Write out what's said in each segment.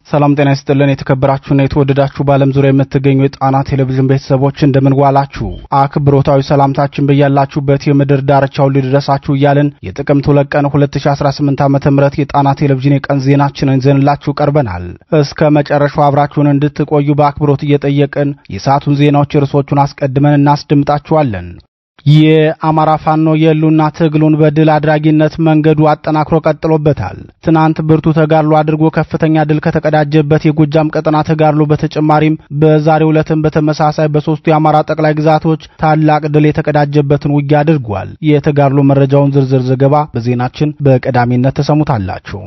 ሰላም ጤና ይስጥልን የተከበራችሁና የተወደዳችሁ በዓለም ዙሪያ የምትገኙ የጣና ቴሌቪዥን ቤተሰቦች እንደምን ዋላችሁ? አክብሮታዊ ሰላምታችን በያላችሁበት የምድር ዳርቻ ሁሉ ይድረሳችሁ እያልን የጥቅምት 2 ቀን 2018 ዓ.ም የጣና ቴሌቪዥን የቀን ዜናችንን ይዘንላችሁ ቀርበናል። እስከ መጨረሻው አብራችሁን እንድትቆዩ በአክብሮት እየጠየቅን የሰዓቱን ዜናዎች ርዕሶቹን አስቀድመን እናስደምጣችኋለን። የአማራ ፋኖ የሉና ትግሉን በድል አድራጊነት መንገዱ አጠናክሮ ቀጥሎበታል። ትናንት ብርቱ ተጋድሎ አድርጎ ከፍተኛ ድል ከተቀዳጀበት የጎጃም ቀጠና ተጋድሎ በተጨማሪም በዛሬው ዕለትም በተመሳሳይ በሶስቱ የአማራ ጠቅላይ ግዛቶች ታላቅ ድል የተቀዳጀበትን ውጊያ አድርጓል። የተጋድሎ መረጃውን ዝርዝር ዘገባ በዜናችን በቀዳሚነት ተሰሙታላችሁ።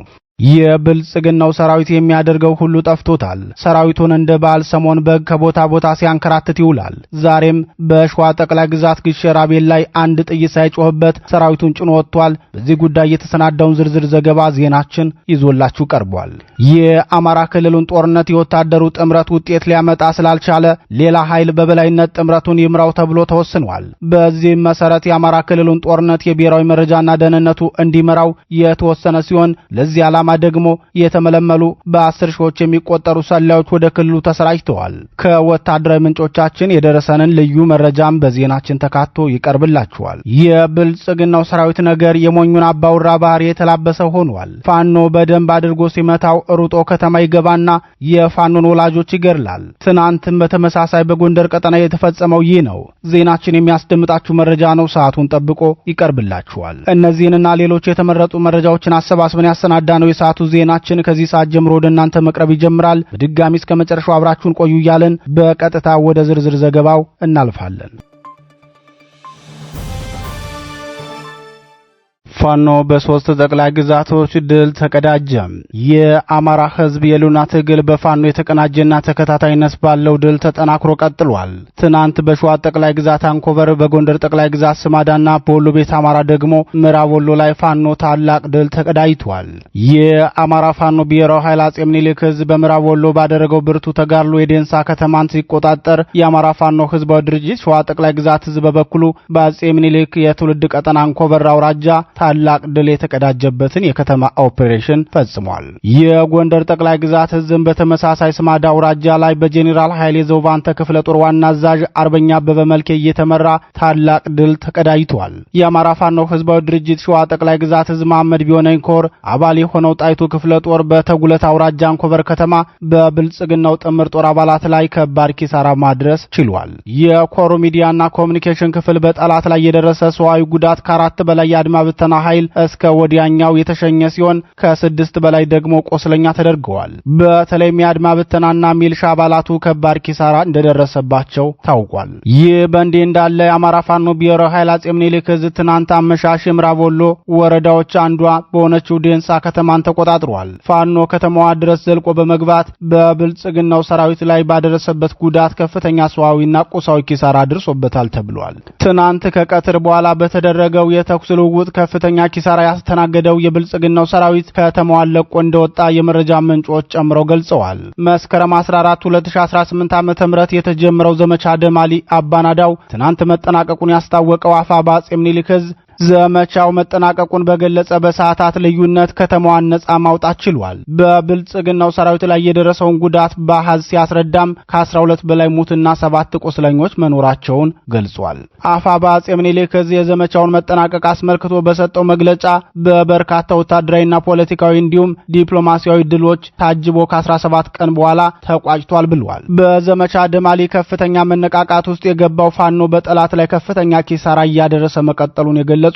የብልጽግናው ሰራዊት የሚያደርገው ሁሉ ጠፍቶታል። ሰራዊቱን እንደ በዓል ሰሞን በግ ከቦታ ቦታ ሲያንከራትት ይውላል። ዛሬም በሸዋ ጠቅላይ ግዛት ግሸ ራቤል ላይ አንድ ጥይት ሳይጮህበት ሰራዊቱን ጭኖ ወጥቷል። በዚህ ጉዳይ የተሰናዳውን ዝርዝር ዘገባ ዜናችን ይዞላችሁ ቀርቧል። የአማራ ክልሉን ጦርነት የወታደሩ ጥምረት ውጤት ሊያመጣ ስላልቻለ ሌላ ኃይል በበላይነት ጥምረቱን ይምራው ተብሎ ተወስኗል። በዚህም መሰረት የአማራ ክልሉን ጦርነት የብሔራዊ መረጃና ደህንነቱ እንዲመራው የተወሰነ ሲሆን ለዚህ ዓላማ ደግሞ የተመለመሉ በ10 ሺዎች የሚቆጠሩ ሰላዮች ወደ ክልሉ ተሰራጭተዋል። ከወታደራዊ ምንጮቻችን የደረሰንን ልዩ መረጃም በዜናችን ተካቶ ይቀርብላችኋል። የብልጽግናው ሰራዊት ነገር የሞኙን አባውራ ባህሪ የተላበሰ ሆኗል። ፋኖ በደንብ አድርጎ ሲመታው ሩጦ ከተማ ይገባና የፋኖን ወላጆች ይገድላል። ትናንትም በተመሳሳይ በጎንደር ቀጠና የተፈጸመው ይህ ነው። ዜናችን የሚያስደምጣችሁ መረጃ ነው። ሰዓቱን ጠብቆ ይቀርብላችኋል። እነዚህንና ሌሎች የተመረጡ መረጃዎችን አሰባስበን ያሰናዳነው የሰዓቱ ዜናችን ከዚህ ሰዓት ጀምሮ ወደ እናንተ መቅረብ ይጀምራል። በድጋሚ እስከ መጨረሻው አብራችሁን ቆዩ እያልን በቀጥታ ወደ ዝርዝር ዘገባው እናልፋለን። ፋኖ በሶስት ጠቅላይ ግዛቶች ድል ተቀዳጀ። የአማራ ሕዝብ የሉና ትግል በፋኖ የተቀናጀና ተከታታይነት ባለው ድል ተጠናክሮ ቀጥሏል። ትናንት በሸዋ ጠቅላይ ግዛት አንኮበር፣ በጎንደር ጠቅላይ ግዛት ስማዳና በወሎ ቤት አማራ ደግሞ ምዕራብ ወሎ ላይ ፋኖ ታላቅ ድል ተቀዳጅቷል። የአማራ ፋኖ ብሔራዊ ኃይል አጼ ምኒልክ ሕዝብ በምዕራብ ወሎ ባደረገው ብርቱ ተጋድሎ የዴንሳ ከተማን ሲቆጣጠር፣ የአማራ ፋኖ ሕዝባዊ ድርጅት ሸዋ ጠቅላይ ግዛት ሕዝብ በበኩሉ በአጼ ምኒልክ የትውልድ ቀጠና አንኮበር አውራጃ ታላቅ ድል የተቀዳጀበትን የከተማ ኦፕሬሽን ፈጽሟል። የጎንደር ጠቅላይ ግዛት ሕዝብ በተመሳሳይ ስማዳ አውራጃ ላይ በጄኔራል ኃይሌ ዘውባንተ ክፍለ ጦር ዋና አዛዥ አርበኛ አበበ መልኬ እየተመራ ታላቅ ድል ተቀዳጅቷል። የአማራ ፋኖ ሕዝባዊ ድርጅት ሸዋ ጠቅላይ ግዛት ሕዝብ መሐመድ ቢሆነኝ ኮር አባል የሆነው ጣይቱ ክፍለ ጦር በተጉለት አውራጃ አንኮበር ከተማ በብልጽግናው ጥምር ጦር አባላት ላይ ከባድ ኪሳራ ማድረስ ችሏል። የኮሩ ሚዲያና ኮሙኒኬሽን ክፍል በጠላት ላይ የደረሰ ሰዋዊ ጉዳት ከ4 በላይ የአድማ ብተና ኃይል እስከ ወዲያኛው የተሸኘ ሲሆን ከ6 በላይ ደግሞ ቆስለኛ ተደርገዋል። በተለይም የአድማ ብተናና ሚልሻ አባላቱ ከባድ ኪሳራ እንደደረሰባቸው ታውቋል። ይህ በእንዲህ እንዳለ የአማራ ፋኖ ብሔራዊ ኃይል አጼ ምኒልክ ዕዝ ትናንት አመሻሽ ምዕራብ ወሎ ወረዳዎች አንዷ በሆነችው ዴንሳ ከተማን ተቆጣጥሯል። ፋኖ ከተማዋ ድረስ ዘልቆ በመግባት በብልጽግናው ሰራዊት ላይ ባደረሰበት ጉዳት ከፍተኛ ሰዋዊና ቁሳዊ ኪሳራ አድርሶበታል ተብሏል። ትናንት ከቀትር በኋላ በተደረገው የተኩስ ልውውጥ ከፍተኛ ኪሳራ ያስተናገደው የብልጽግናው ሰራዊት ከተማዋን ለቆ እንደወጣ የመረጃ ምንጮች ጨምረው ገልጸዋል። መስከረም 14 2018 ዓ.ም የተጀመረው ዘመቻ ደማሊ አባናዳው ትናንት መጠናቀቁን ያስታወቀው አፋባ አጼ ምኒልክ ዕዝ ዘመቻው መጠናቀቁን በገለጸ በሰዓታት ልዩነት ከተማዋን ነጻ ማውጣት ችሏል። በብልጽግናው ሰራዊት ላይ የደረሰውን ጉዳት በአሃዝ ሲያስረዳም ከ12 በላይ ሙትና 7 ቁስለኞች መኖራቸውን ገልጿል። አፋባ አጼ ምኒልክ ዕዝ የዘመቻውን መጠናቀቅ አስመልክቶ በሰጠው መግለጫ በበርካታ ወታደራዊና ፖለቲካዊ እንዲሁም ዲፕሎማሲያዊ ድሎች ታጅቦ ከ17 ቀን በኋላ ተቋጭቷል ብሏል። በዘመቻ ደማሊ ከፍተኛ መነቃቃት ውስጥ የገባው ፋኖ በጠላት ላይ ከፍተኛ ኪሳራ እያደረሰ መቀጠሉን የገለጹት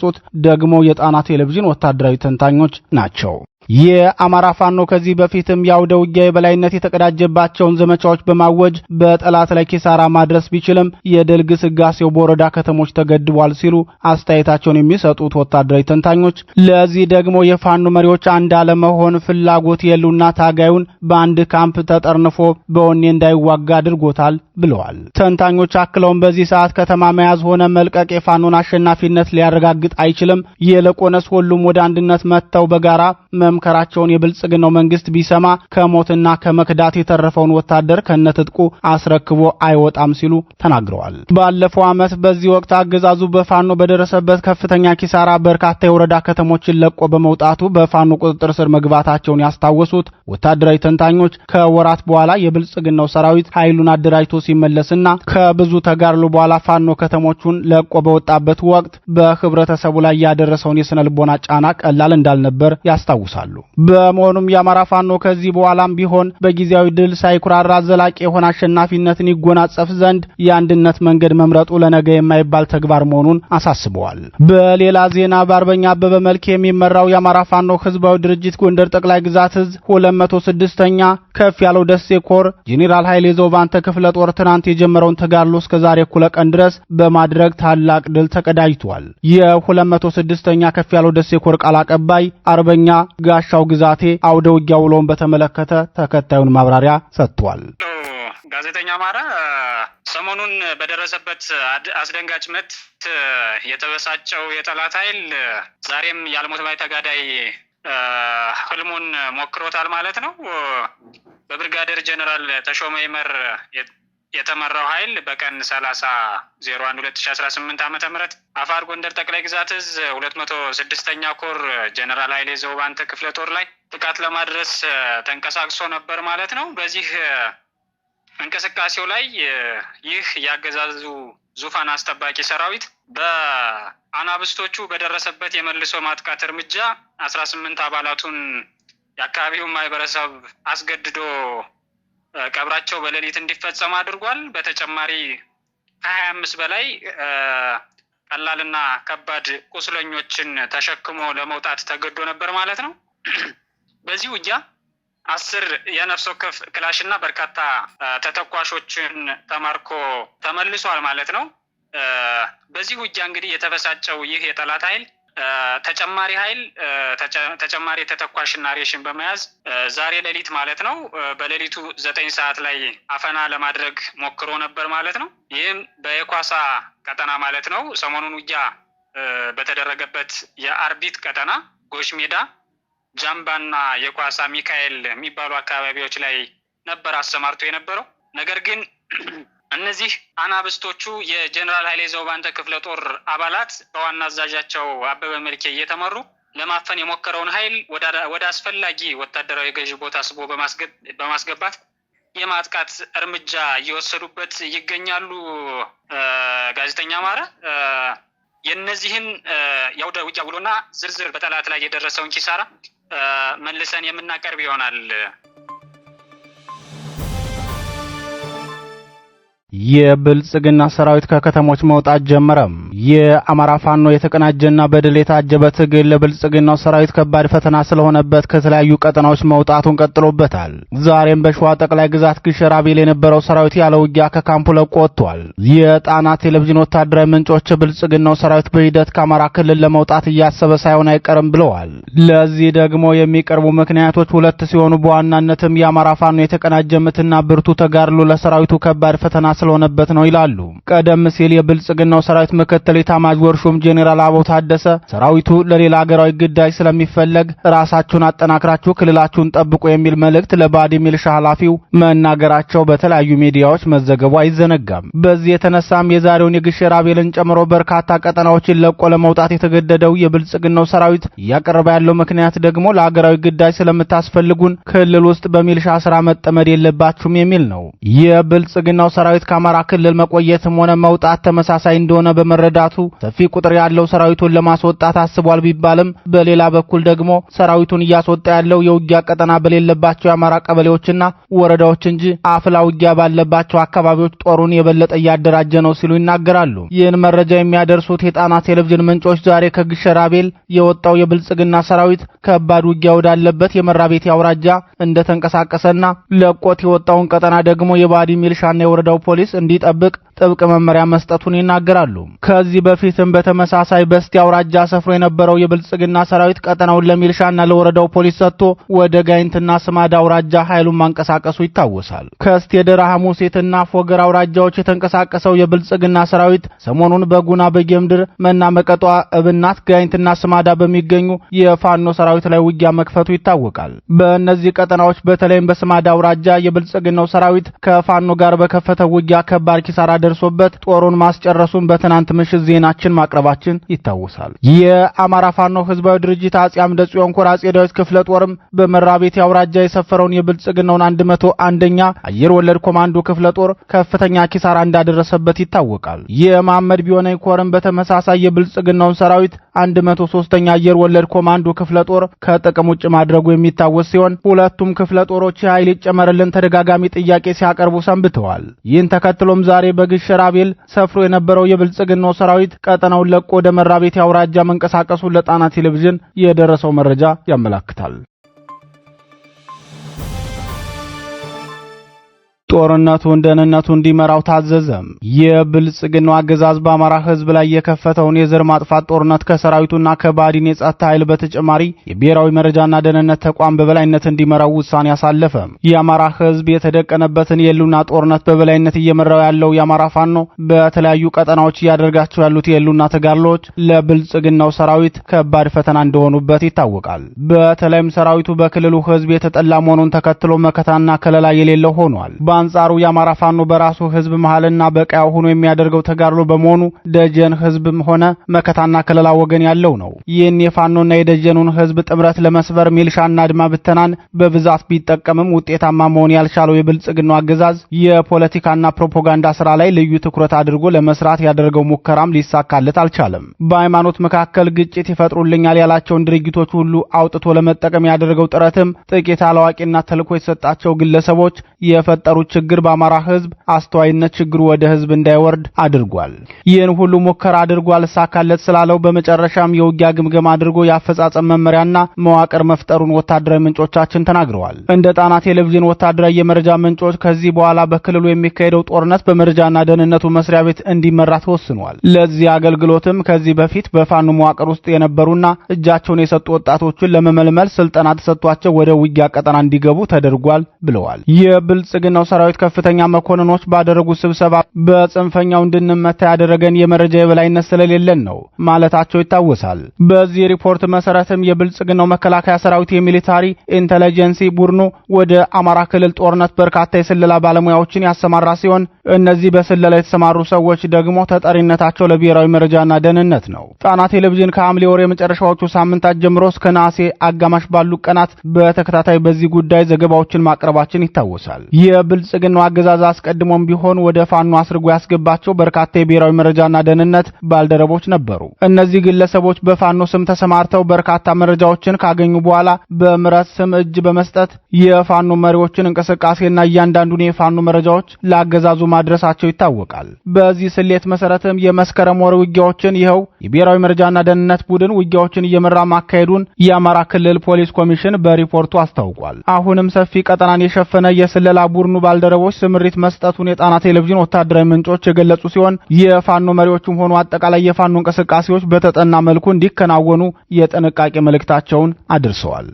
ደግሞ የጣና ቴሌቪዥን ወታደራዊ ተንታኞች ናቸው። የአማራ ፋኖ ከዚህ በፊትም ያውደ ውጊያ የበላይነት የተቀዳጀባቸውን ዘመቻዎች በማወጅ በጠላት ላይ ኪሳራ ማድረስ ቢችልም የድል ግስጋሴው በወረዳ ከተሞች ተገድቧል ሲሉ አስተያየታቸውን የሚሰጡት ወታደራዊ ተንታኞች ለዚህ ደግሞ የፋኖ መሪዎች አንድ አለመሆን ፍላጎት የሉና ታጋዩን በአንድ ካምፕ ተጠርንፎ በወኔ እንዳይዋጋ አድርጎታል ብለዋል። ተንታኞች አክለውም በዚህ ሰዓት ከተማ መያዝ ሆነ መልቀቅ የፋኖን አሸናፊነት ሊያረጋግጥ አይችልም። ይልቁንስ ሁሉም ወደ አንድነት መጥተው በጋራ መምከራቸውን የብልጽግናው መንግስት ቢሰማ ከሞትና ከመክዳት የተረፈውን ወታደር ከነትጥቁ አስረክቦ አይወጣም ሲሉ ተናግረዋል። ባለፈው ዓመት በዚህ ወቅት አገዛዙ በፋኖ በደረሰበት ከፍተኛ ኪሳራ በርካታ የወረዳ ከተሞችን ለቆ በመውጣቱ በፋኖ ቁጥጥር ስር መግባታቸውን ያስታወሱት ወታደራዊ ተንታኞች ከወራት በኋላ የብልጽግናው ሰራዊት ኃይሉን አደራጅቶ ሲመለስና ከብዙ ተጋድሎ በኋላ ፋኖ ከተሞቹን ለቆ በወጣበት ወቅት በህብረተሰቡ ላይ ያደረሰውን የስነ ልቦና ጫና ቀላል እንዳልነበር ያስታውሳሉ። በመሆኑም የአማራ ፋኖ ከዚህ በኋላም ቢሆን በጊዜያዊ ድል ሳይኩራራ ዘላቂ የሆነ አሸናፊነትን ይጎናጸፍ ዘንድ የአንድነት መንገድ መምረጡ ለነገ የማይባል ተግባር መሆኑን አሳስበዋል። በሌላ ዜና በአርበኛ አበበ መልክ የሚመራው የአማራ ፋኖ ህዝባዊ ድርጅት ጎንደር ጠቅላይ ግዛት እዝ 206ኛ ከፍ ያለው ደሴ ኮር ጄኔራል ኃይሌ ዘውባንተ ክፍለ ጦር ትናንት የጀመረውን ተጋድሎ እስከ ዛሬ እኩለ ቀን ድረስ በማድረግ ታላቅ ድል ተቀዳጅቷል። የ206ኛ ከፍ ያለው ደሴ ኮር ቃል አቀባይ አርበኛ ጋሻው ግዛቴ አውደ ውጊያ ውሎውን በተመለከተ ተከታዩን ማብራሪያ ሰጥቷል። ጋዜጠኛ አማራ ሰሞኑን በደረሰበት አስደንጋጭ ምት የተበሳጨው የጠላት ኃይል ዛሬም ያልሞት ባይ ተጋዳይ ህልሙን ሞክሮታል ማለት ነው። በብርጋዴር ጀነራል ተሾመ ይመር የተመራው ኃይል በቀን 30/01/2018 ዓ.ም አፋር ጎንደር ጠቅላይ ግዛት እዝ 206ኛ ኮር ጀነራል ኃይሌ ዘውባንተ ክፍለ ጦር ላይ ጥቃት ለማድረስ ተንቀሳቅሶ ነበር ማለት ነው። በዚህ እንቅስቃሴው ላይ ይህ ያገዛዙ ዙፋን አስጠባቂ ሰራዊት በአናብስቶቹ በደረሰበት የመልሶ ማጥቃት እርምጃ 18 አባላቱን የአካባቢውን ማህበረሰብ አስገድዶ ቀብራቸው በሌሊት እንዲፈጸም አድርጓል። በተጨማሪ ከ25 በላይ ቀላልና ከባድ ቁስለኞችን ተሸክሞ ለመውጣት ተገዶ ነበር ማለት ነው። በዚህ ውጊያ 10 የነፍስ ወከፍ ክላሽና በርካታ ተተኳሾችን ተማርኮ ተመልሷል ማለት ነው። በዚህ ውጊያ እንግዲህ የተበሳጨው ይህ የጠላት ኃይል ተጨማሪ ተተኳሽና ሬሽን በመያዝ ዛሬ ሌሊት ማለት ነው በሌሊቱ 9 ሰዓት ላይ አፈና ለማድረግ ሞክሮ ነበር ማለት ነው። ይህም በየኳሳ ቀጠና ማለት ነው ሰሞኑን ውጊያ በተደረገበት የአርቢት ቀጠና ጎሽ ሜዳ ጃምባና የኳሳ ሚካኤል የሚባሉ አካባቢዎች ላይ ነበር አሰማርቶ የነበረው። ነገር ግን እነዚህ አናብስቶቹ የጀነራል ኃይሌ ዘውባንተ ክፍለ ጦር አባላት በዋና አዛዣቸው አበበ መልኬ እየተመሩ ለማፈን የሞከረውን ኃይል ወደ አስፈላጊ ወታደራዊ ገዢ ቦታ ስቦ በማስገባት የማጥቃት እርምጃ እየወሰዱበት ይገኛሉ። ጋዜጠኛ አማረ የነዚህን የአውደ ውጊያ ውሎና ዝርዝር በጠላት ላይ የደረሰውን ኪሳራ መልሰን የምናቀርብ ይሆናል። የብልጽግና ሰራዊት ከከተሞች መውጣት ጀመረም። የአማራ ፋኖ የተቀናጀና በድል የታጀበ ትግል ለብልጽግናው ሰራዊት ከባድ ፈተና ስለሆነበት ከተለያዩ ቀጠናዎች መውጣቱን ቀጥሎበታል። ዛሬም በሸዋ ጠቅላይ ግዛት ግሸር አቤል የነበረው ሰራዊት ያለ ውጊያ ከካምፑ ለቆ ወጥቷል። የጣና ቴሌቪዥን ወታደራዊ ምንጮች ብልጽግናው ሰራዊት በሂደት ከአማራ ክልል ለመውጣት እያሰበ ሳይሆን አይቀርም ብለዋል። ለዚህ ደግሞ የሚቀርቡ ምክንያቶች ሁለት ሲሆኑ በዋናነትም የአማራ ፋኖ የተቀናጀ ምትና ብርቱ ተጋድሎ ለሰራዊቱ ከባድ ፈተና ስለሆነበት ነው ይላሉ። ቀደም ሲል የብልጽግናው ሰራዊት ምክትል ኤታማዦር ሹም ጄኔራል አበባው ታደሰ ሰራዊቱ ለሌላ ሀገራዊ ግዳጅ ስለሚፈለግ ራሳችሁን አጠናክራችሁ ክልላችሁን ጠብቁ የሚል መልእክት ለባዲ ሚልሻ ኃላፊው መናገራቸው በተለያዩ ሚዲያዎች መዘገቡ አይዘነጋም። በዚህ የተነሳም የዛሬውን የግሸር አቤልን ጨምሮ በርካታ ቀጠናዎችን ለቆ ለመውጣት የተገደደው የብልጽግናው ሰራዊት እያቀረበ ያለው ምክንያት ደግሞ ለሀገራዊ ግዳጅ ስለምታስፈልጉን ክልል ውስጥ በሚልሻ ስራ መጠመድ የለባችሁም የሚል ነው። የብልጽግናው ሰራዊት ከአማራ ክልል መቆየትም ሆነ መውጣት ተመሳሳይ እንደሆነ በመረዳቱ ሰፊ ቁጥር ያለው ሰራዊቱን ለማስወጣት አስቧል ቢባልም በሌላ በኩል ደግሞ ሰራዊቱን እያስወጣ ያለው የውጊያ ቀጠና በሌለባቸው የአማራ ቀበሌዎችና ወረዳዎች እንጂ አፍላ ውጊያ ባለባቸው አካባቢዎች ጦሩን የበለጠ እያደራጀ ነው ሲሉ ይናገራሉ። ይህን መረጃ የሚያደርሱት የጣና ቴሌቪዥን ምንጮች ዛሬ ከግሸር አቤል የወጣው የብልጽግና ሰራዊት ከባድ ውጊያ ወዳለበት የመራቤቴ አውራጃ እንደተንቀሳቀሰና ለቆት የወጣውን ቀጠና ደግሞ የባዲ ሚልሻና የወረዳው ፖሊስ እንዲጠብቅ ጥብቅ መመሪያ መስጠቱን ይናገራሉ። ከዚህ በፊትም በተመሳሳይ በስቲ አውራጃ ሰፍሮ የነበረው የብልጽግና ሰራዊት ቀጠናውን ለሚልሻና ለወረዳው ፖሊስ ሰጥቶ ወደ ጋይንትና ስማዳ አውራጃ ኃይሉን ማንቀሳቀሱ ይታወሳል። ከስቲ የደራ ሐሙሴትና ፎገር አውራጃዎች የተንቀሳቀሰው የብልጽግና ሰራዊት ሰሞኑን በጉና በጌምድር መና መቀጧ እብናት ጋይንትና ስማዳ በሚገኙ የፋኖ ሰራዊት ላይ ውጊያ መክፈቱ ይታወቃል። በእነዚህ ቀጠናዎች በተለይም በስማዳ አውራጃ የብልጽግናው ሰራዊት ከፋኖ ጋር በከፈተው ውጊያ ከባድ ኪሳራ ደርሶበት ጦሩን ማስጨረሱን በትናንት ምሽት ዜናችን ማቅረባችን ይታወሳል። የአማራ ፋኖ ህዝባዊ ድርጅት አጼ አምደ ጽዮን ኮር አጼ ዳዊት ክፍለ ጦርም በመራቤቴ አውራጃ የሰፈረውን የብልጽግናውን 101ኛ አየር ወለድ ኮማንዶ ክፍለ ጦር ከፍተኛ ኪሳራ እንዳደረሰበት ይታወቃል። የመሐመድ ቢሆነኝ ኮርም በተመሳሳይ የብልጽግናውን ሰራዊት 103ኛ አየር ወለድ ኮማንዶ ክፍለ ጦር ከጥቅም ውጭ ማድረጉ የሚታወስ ሲሆን ሁለቱም ክፍለ ጦሮች ኃይል ይጨመርልን ተደጋጋሚ ጥያቄ ሲያቀርቡ ሰንብተዋል። ይህን ተከትሎም ዛሬ በግሸራቤል ሰፍሮ የነበረው የብልጽግናው ሰራዊት ቀጠናውን ለቆ ወደ መራቤቴ አውራጃ መንቀሳቀሱን ለጣና ቴሌቪዥን የደረሰው መረጃ ያመለክታል። ጦርነቱን ደህንነቱ እንዲመራው ታዘዘ። የብልጽግናው አገዛዝ በአማራ ህዝብ ላይ የከፈተውን የዘር ማጥፋት ጦርነት ከሰራዊቱና ከባዲን የጸጥታ ኃይል በተጨማሪ የብሔራዊ መረጃና ደህንነት ተቋም በበላይነት እንዲመራው ውሳኔ ያሳለፈ። የአማራ ህዝብ የተደቀነበትን የህልውና ጦርነት በበላይነት እየመራው ያለው የአማራ ፋኖ በተለያዩ ቀጠናዎች እያደረጋቸው ያሉት የህልውና ተጋድሎች ለብልጽግናው ሰራዊት ከባድ ፈተና እንደሆኑበት ይታወቃል። በተለይም ሰራዊቱ በክልሉ ህዝብ የተጠላ መሆኑን ተከትሎ መከታና ከለላ የሌለው ሆኗል። አንጻሩ የአማራ ፋኖ በራሱ ህዝብ መሃልና በቀያው ሆኖ የሚያደርገው ተጋድሎ በመሆኑ ደጀን ህዝብም ሆነ መከታና ከለላ ወገን ያለው ነው። ይህን የፋኖና የደጀኑን ህዝብ ጥምረት ለመስበር ሚልሻና አድማ ብተናን በብዛት ቢጠቀምም ውጤታማ መሆን ያልቻለው የብልጽግናው አገዛዝ የፖለቲካና ፕሮፓጋንዳ ስራ ላይ ልዩ ትኩረት አድርጎ ለመስራት ያደረገው ሙከራም ሊሳካለት አልቻለም። በሃይማኖት መካከል ግጭት ይፈጥሩልኛል ያላቸውን ድርጊቶች ሁሉ አውጥቶ ለመጠቀም ያደረገው ጥረትም ጥቂት አላዋቂና ተልዕኮ የተሰጣቸው ግለሰቦች የፈጠሩ ችግር በአማራ ህዝብ አስተዋይነት ችግሩ ወደ ህዝብ እንዳይወርድ አድርጓል። ይህን ሁሉ ሙከራ አድርጓል ሳካለት ስላለው በመጨረሻም የውጊያ ግምገማ አድርጎ የአፈጻጸም መመሪያና መዋቅር መፍጠሩን ወታደራዊ ምንጮቻችን ተናግረዋል። እንደ ጣና ቴሌቪዥን ወታደራዊ የመረጃ ምንጮች ከዚህ በኋላ በክልሉ የሚካሄደው ጦርነት በመረጃና ደህንነቱ መስሪያ ቤት እንዲመራ ተወስኗል። ለዚህ አገልግሎትም ከዚህ በፊት በፋኖ መዋቅር ውስጥ የነበሩና እጃቸውን የሰጡ ወጣቶችን ለመመልመል ስልጠና ተሰጥቷቸው ወደ ውጊያ ቀጠና እንዲገቡ ተደርጓል ብለዋል። የብልጽግናው ሰራዊት ከፍተኛ መኮንኖች ባደረጉት ስብሰባ በጽንፈኛው እንድንመታ ያደረገን የመረጃ የበላይነት ስለሌለን ነው ማለታቸው ይታወሳል። በዚህ ሪፖርት መሰረትም የብልጽግናው መከላከያ ሰራዊት የሚሊታሪ ኢንተለጀንሲ ቡድኑ ወደ አማራ ክልል ጦርነት በርካታ የስለላ ባለሙያዎችን ያሰማራ ሲሆን እነዚህ በስለላ የተሰማሩ ሰዎች ደግሞ ተጠሪነታቸው ለብሔራዊ መረጃና ደህንነት ነው። ጣና ቴሌቪዥን ከሐምሌ ወር የመጨረሻዎቹ ሳምንታት ጀምሮ እስከ ነሐሴ አጋማሽ ባሉ ቀናት በተከታታይ በዚህ ጉዳይ ዘገባዎችን ማቅረባችን ይታወሳል። የብልጽግናው አገዛዝ አስቀድሞም ቢሆን ወደ ፋኖ አስርጎ ያስገባቸው በርካታ የብሔራዊ መረጃና ደህንነት ባልደረቦች ነበሩ። እነዚህ ግለሰቦች በፋኖ ስም ተሰማርተው በርካታ መረጃዎችን ካገኙ በኋላ በምረት ስም እጅ በመስጠት የፋኖ መሪዎችን እንቅስቃሴና እያንዳንዱን የፋኖ መረጃዎች ለአገዛዙ ማድረሳቸው ይታወቃል። በዚህ ስሌት መሰረትም የመስከረም ወር ውጊያዎችን ይኸው የብሔራዊ መረጃና ደህንነት ቡድን ውጊያዎችን እየመራ ማካሄዱን የአማራ ክልል ፖሊስ ኮሚሽን በሪፖርቱ አስታውቋል። አሁንም ሰፊ ቀጠናን የሸፈነ የስለላ ቡድኑ ባልደረቦች ስምሪት መስጠቱን የጣና ቴሌቪዥን ወታደራዊ ምንጮች የገለጹ ሲሆን የፋኖ መሪዎችም ሆኑ አጠቃላይ የፋኖ እንቅስቃሴዎች በተጠና መልኩ እንዲከናወኑ የጥንቃቄ መልእክታቸውን አድርሰዋል።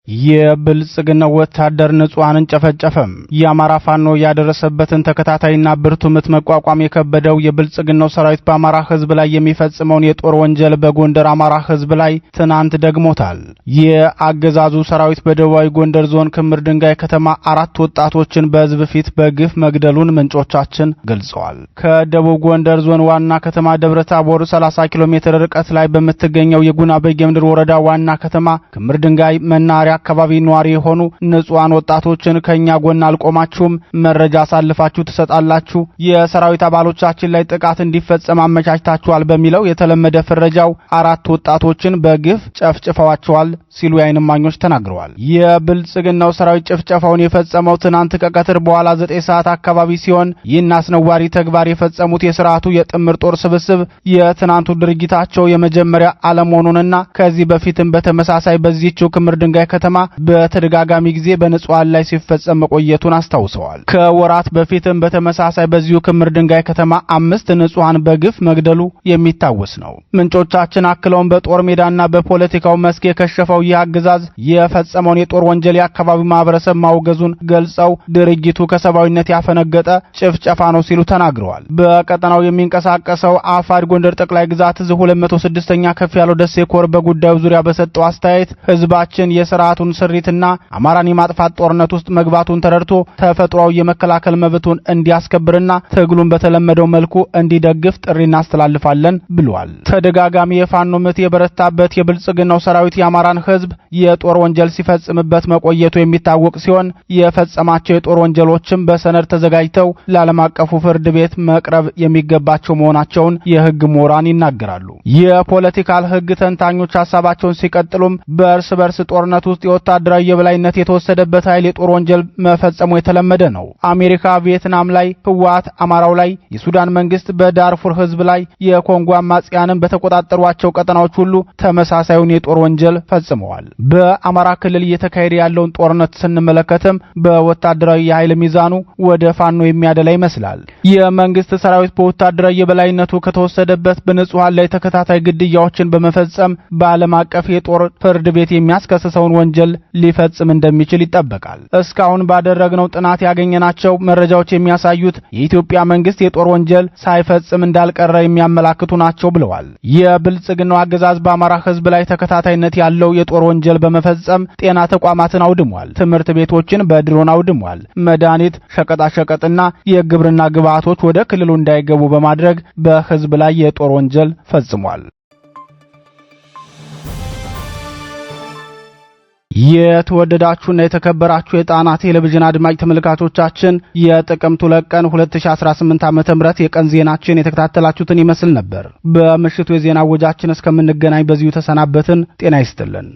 የብልጽግናው ወታደር ንጹሃንን ጨፈጨፈም። የአማራ ፋኖ ያደረሰበትን ተከታታይና ብርቱ ምት መቋቋም የከበደው የብልጽግናው ሰራዊት በአማራ ህዝብ ላይ የሚፈጽመውን የጦር ወንጀል በጎንደር አማራ ህዝብ ላይ ትናንት ደግሞታል። የአገዛዙ ሰራዊት በደቡባዊ ጎንደር ዞን ክምር ድንጋይ ከተማ 4 ወጣቶችን በህዝብ ፊት በግፍ መግደሉን ምንጮቻችን ገልጸዋል። ከደቡብ ጎንደር ዞን ዋና ከተማ ደብረ ታቦር 30 ኪሎ ሜትር ርቀት ላይ በምትገኘው የጉና በጌምድር ወረዳ ዋና ከተማ ክምር ድንጋይ መናሪያ አካባቢ ነዋሪ የሆኑ ንጹሃን ወጣቶችን ከኛ ጎን አልቆማችሁም፣ መረጃ አሳልፋችሁ ትሰጣላችሁ፣ የሰራዊት አባሎቻችን ላይ ጥቃት እንዲፈጸም አመቻችታችኋል በሚለው የተለመደ ፍረጃው 4 ወጣቶችን በግፍ ጨፍጭፈዋቸዋል ሲሉ የዓይን እማኞች ተናግረዋል። የብልጽግናው ሰራዊት ጭፍጨፋውን የፈጸመው ትናንት ከቀትር በኋላ 9 ሰዓት አካባቢ ሲሆን ይህን አስነዋሪ ተግባር የፈጸሙት የሥርዓቱ የጥምር ጦር ስብስብ የትናንቱ ድርጊታቸው የመጀመሪያ አለመሆኑንና ከዚህ በፊትም በተመሳሳይ በዚህችው ክምር ድንጋይ ከተማ በተደጋጋሚ ጊዜ በንጹሃን ላይ ሲፈጸም መቆየቱን አስታውሰዋል። ከወራት በፊትም በተመሳሳይ በዚሁ ክምር ድንጋይ ከተማ 5 ንጹሃን በግፍ መግደሉ የሚታወስ ነው። ምንጮቻችን አክለውን በጦር ሜዳና በፖለቲካው መስክ የከሸፈው ይህ አገዛዝ የፈጸመውን የጦር ወንጀል የአካባቢው ማህበረሰብ ማውገዙን ገልጸው ድርጊቱ ከሰብአዊነት ያፈነገጠ ጭፍጨፋ ነው ሲሉ ተናግረዋል። በቀጠናው የሚንቀሳቀሰው አፋድ ጎንደር ጠቅላይ ግዛት እዝ 206ኛ ከፍ ያለው ደሴ ኮር በጉዳዩ ዙሪያ በሰጠው አስተያየት ህዝባችን የሥርዓቱን ስሪትና አማራን የማጥፋት ጦርነት ውስጥ መግባቱን ተረድቶ ተፈጥሯዊ የመከላከል መብቱን እንዲያስከብርና ትግሉን በተለመደው መልኩ እንዲደግፍ ጥሪ እናስተላልፋለን ብሏል። ተደጋጋሚ የፋኖ ምት የበረታበት የብልጽግናው ሰራዊት የአማራን ህዝብ የጦር ወንጀል ሲፈጽምበት መቆየቱ የሚታወቅ ሲሆን የፈጸማቸው የጦር ወንጀሎችም በሰነድ ተዘጋጅተው ለዓለም አቀፉ ፍርድ ቤት መቅረብ የሚገባቸው መሆናቸውን የህግ ምሁራን ይናገራሉ። የፖለቲካል ህግ ተንታኞች ሐሳባቸውን ሲቀጥሉም በእርስ በርስ ጦርነት ውስጥ የወታደራዊ የበላይነት የተወሰደበት ኃይል የጦር ወንጀል መፈጸሙ የተለመደ ነው። አሜሪካ ቪየትናም ላይ፣ ህወሓት አማራው ላይ፣ የሱዳን መንግስት በዳርፉር ህዝብ ላይ፣ የኮንጎ አማጽያንን በተቆጣጠሯቸው ቀጠናዎች ሁሉ ተመሳሳዩን የጦር ወንጀል ፈጽመዋል። በአማራ ክልል እየተካሄደ ያለውን ጦርነት ስንመለከትም በወታደራዊ የኃይል ሚዛኑ ወደ ፋኖ የሚያደላ ይመስላል። የመንግስት ሰራዊት በወታደራዊ የበላይነቱ ከተወሰደበት በንጹሃን ላይ ተከታታይ ግድያዎችን በመፈጸም በዓለም አቀፍ የጦር ፍርድ ቤት የሚያስከስሰውን ወንጀል ሊፈጽም እንደሚችል ይጠበቃል። እስካሁን ባደረግነው ጥናት ያገኘናቸው መረጃዎች የሚያሳዩት የኢትዮጵያ መንግስት የጦር ወንጀል ሳይፈጽም እንዳልቀረ የሚያመላክቱ ናቸው ብለዋል። የብልጽግናው አገዛዝ በአማራ ህዝብ ላይ ተከታታይነት ያለው የጦር ወንጀል በመፈጸም ጤና ተቋማትን አውድሟል። ትምህርት ቤቶችን በድሮን አውድሟል። መድኃኒት፣ ሸቀጣሸቀጥና የግብርና ግብዓቶች ወደ ክልሉ እንዳይገቡ በማድረግ በህዝብ ላይ የጦር ወንጀል ፈጽሟል። የተወደዳችሁና የተከበራችሁ የጣና ቴሌቪዥን አድማጭ ተመልካቾቻችን የጥቅምት 2 ቀን 2018 ዓ.ም የቀን ዜናችን የተከታተላችሁትን ይመስል ነበር። በምሽቱ የዜና ወጃችን እስከምንገናኝ በዚሁ ተሰናበትን። ጤና ይስጥልን።